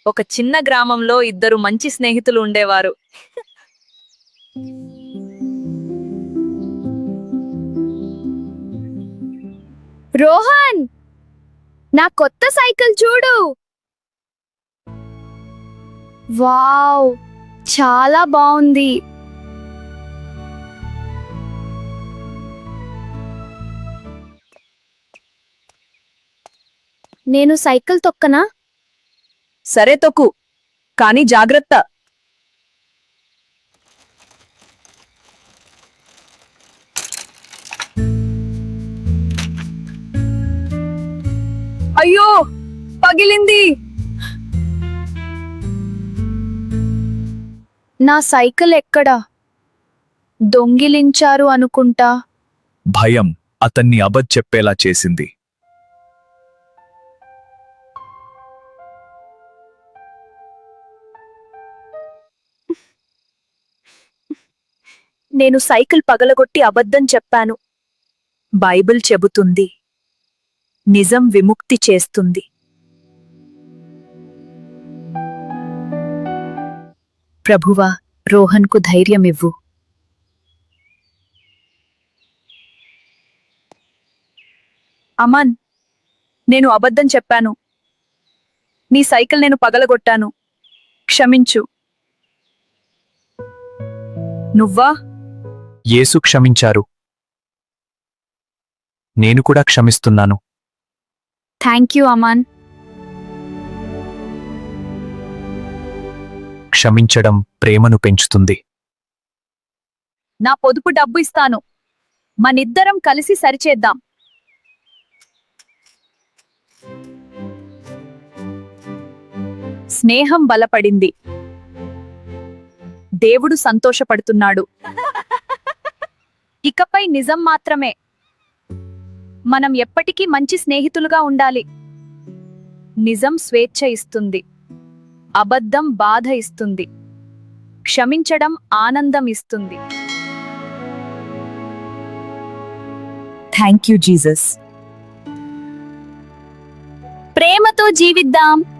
ఒక చిన్న గ్రామంలో ఇద్దరు మంచి స్నేహితులు ఉండేవారు. రోహన్, నా కొత్త సైకిల్ చూడు. వావ్, చాలా బాగుంది. నేను సైకిల్ తొక్కనా? సరే తొక్కు, కానీ జాగ్రత్త. అయ్యో, పగిలింది. నా సైకిల్ ఎక్కడా? దొంగిలించారు అనుకుంటా. భయం అతన్ని చెప్పేలా చేసింది. నేను సైకిల్ పగలగొట్టి అబద్ధం చెప్పాను. బైబిల్ చెబుతుంది, నిజం విముక్తి చేస్తుంది. ప్రభువా, రోహన్కు ధైర్యమివ్వు. అమన్, నేను అబద్ధం చెప్పాను. నీ సైకిల్ నేను పగలగొట్టాను. క్షమించు. నువ్వా? యేసు క్షమించారు. నేను కూడా క్షమిస్తున్నాను. Thank you Aman. క్షమించడం ప్రేమను పెంచుతుంది. నా పొదుపు డబ్బు ఇస్తాను. మనిద్దరం కలిసి సరిచేద్దాం. స్నేహం బలపడింది. దేవుడు సంతోషపడుతున్నాడు. ఇకపై నిజం మాత్రమే. మనం ఎప్పటికీ మంచి స్నేహితులుగా ఉండాలి. నిజం స్వేచ్ఛ ఇస్తుంది. అబద్ధం బాధ ఇస్తుంది. క్షమించడం ఆనందం ఇస్తుంది. Thank you Jesus. ప్రేమతో జీవిద్దాం.